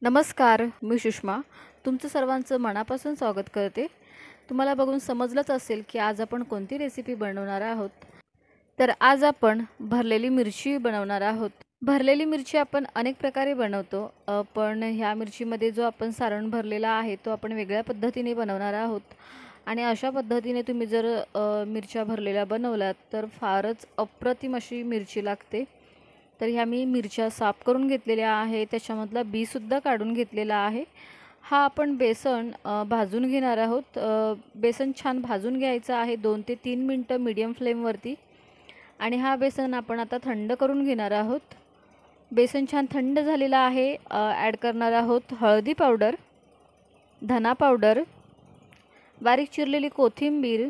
नमस्कार, मी सुषमा. तुमचं सर्वांचं मनापासून स्वागत करते. तुम्हाला बघून समजलंच असेल की आज आपण कोणती रेसिपी बनवणार आहोत. तर आज आपण भरलेली मिरची बनवणार आहोत. भरलेली मिरची आपण अनेक प्रकारे बनवतो, पण ह्या मिरचीमध्ये जो आपण सारण भरलेला आहे तो आपण वेगळ्या पद्धतीने बनवणार आहोत. आणि अशा पद्धतीने तुम्ही जर मिरच्या भरलेल्या बनवल्यात तर फारच अप्रतिम अशी मिरची लागते. तर ह्या मी मिरच्या साफ करून घेतलेल्या आहे, त्याच्यामधला बीसुद्धा काढून घेतलेला आहे. हा आपण बेसन भाजून घेणार आहोत. बेसन छान भाजून घ्यायचं आहे 2 ते 3 मिनटं मीडियम फ्लेमवरती. आणि हा बेसन आपण आता थंड करून घेणार आहोत. बेसन छान थंड झालेला आहे. ॲड करणार आहोत हळदी पावडर, धना पावडर, बारीक चिरलेली कोथिंबीर,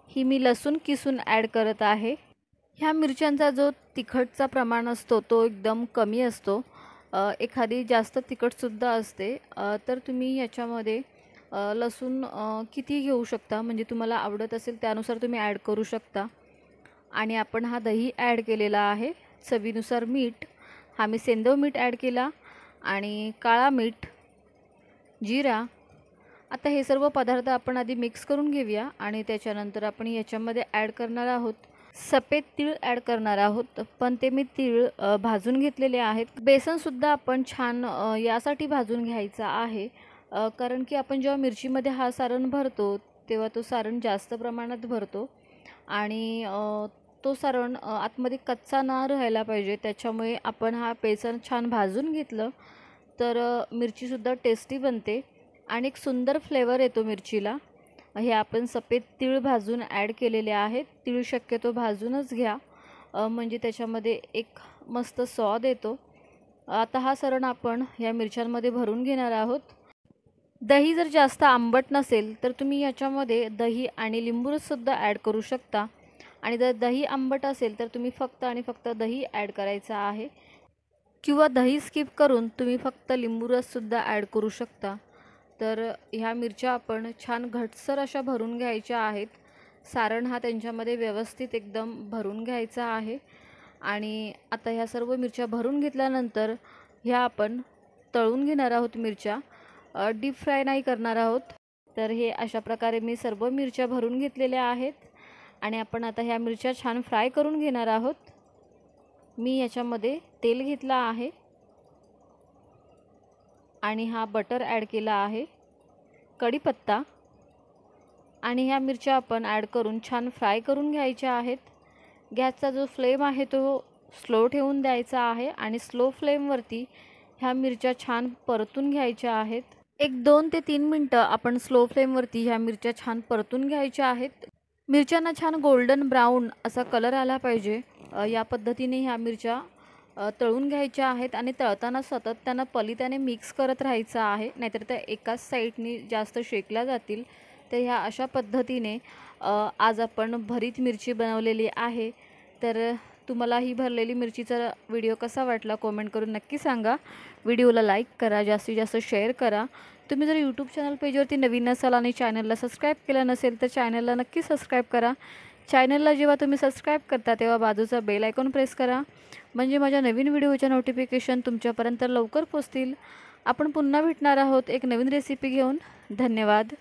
ही मी लसूण किसून ॲड करत आहे. ह्या मिरच्यांचा जो तिखटचा प्रमाण असतो तो एकदम कमी असतो. एखादी जास्त तिखटसुद्धा असते. तर तुम्ही ह्याच्यामध्ये लसूण किती घेऊ शकता, म्हणजे तुम्हाला आवडत असेल त्यानुसार तुम्ही ॲड करू शकता. आणि आपण हा दही ॲड केलेला आहे. चवीनुसार मीठ, हा मी सेंधव मीठ ॲड केला, आणि काळा मीठ, जिरा. आता हे सर्व पदार्थ आपण आधी मिक्स करून घेऊया आणि त्याच्यानंतर आपण याच्यामध्ये ॲड करणार आहोत सफेद तीळ ॲड करणार आहोत. पण ते मी तीळ भाजून घेतलेले आहेत. बेसनसुद्धा आपण छान यासाठी भाजून घ्यायचा आहे, कारण की आपण जेव्हा मिरचीमध्ये हा सारण भरतो तेव्हा तो सारण जास्त प्रमाणात भरतो आणि तो सारण आतमध्ये कच्चा न राहायला पाहिजे. त्याच्यामुळे आपण हा बेसन छान भाजून घेतलं तर मिरचीसुद्धा टेस्टी बनते आणि एक सुंदर फ्लेवर येतो मिरचीला. हे आपण सफेद तीळ भाजून ॲड केलेले आहेत. तीळ शक्यतो भाजूनच घ्या, म्हणजे त्याच्यामध्ये एक मस्त स्वाद येतो. आता हा सारण आपण या मिरच्यांमध्ये भरून घेणार आहोत. दही जर जास्त आंबट नसेल तर तुम्ही याच्यामध्ये दही आणि लिंबूरससुद्धा ॲड करू शकता. आणि जर दही आंबट असेल तर तुम्ही फक्त आणि फक्त दही ॲड करायचा आहे, किंवा दही स्किप करून तुम्ही फक्त लिंबूरससुद्धा ॲड करू शकता. तर ह्या मिरच्या आपण छान घटसर अशा भरून घ्यायच्या आहेत. सारण हा त्यांच्यामध्ये व्यवस्थित एकदम भरून घ्यायचा आहे. आणि आता ह्या सर्व मिरच्या भरून घेतल्यानंतर ह्या आपण तळून घेणार आहोत. मिरच्या डीप फ्राय नाही करणार आहोत. तर हे अशा प्रकारे मी सर्व मिरच्या भरून घेतलेल्या आहेत आणि आपण आता ह्या मिरच्या छान फ्राय करून घेणार आहोत. मी याच्यामध्ये तेल घेतला आहे आणि हा बटर ॲड केला आहे, कढीपत्ता, आणि ह्या मिरच्या आपण ॲड करून छान फ्राय करून घ्यायच्या आहेत. गॅसचा जो फ्लेम आहे तो स्लो ठेवून द्यायचा आहे आणि स्लो फ्लेमवरती ह्या मिरच्या छान परतून घ्यायच्या आहेत. एक 2 ते 3 मिनटं आपण स्लो फ्लेमवरती ह्या मिरच्या छान परतून घ्यायच्या आहेत. मिरच्यांना छान गोल्डन ब्राऊन असा कलर आला पाहिजे. या पद्धतीने ह्या मिरच्या तळून घ्यायच्या आहेत आणि तळताना सतत त्यांना पलित्याने मिक्स करत राहायचं आहे, नाहीतर त्या एकाच साईडनी जास्त शेकल्या जातील. तर ह्या अशा पद्धतीने आज आपण भरीत मिरची बनवलेली आहे. तर तुम्हाला ही भरलेली मिरचीचा व्हिडिओ कसा वाटला कॉमेंट करून नक्की सांगा. व्हिडिओला लाईक करा, जास्तीत जास्त शेअर करा. तुम्ही जर यूट्यूब चॅनल पेजवरती नवीन असाल आणि चॅनलला सबस्क्राईब केलं नसेल तर चॅनलला नक्की सबस्क्राईब करा. चॅनलला जेव्हा तुम्ही सबस्क्राईब करता तेव्हा बाजूचा बेल आयकॉन प्रेस करा, म्हणजे माझ्या नवीन व्हिडिओच्या नोटिफिकेशन तुमच्यापर्यंत लवकर पोहोचतील. आपण पुन्हा भेटणार आहोत एक नवीन रेसिपी घेऊन. धन्यवाद.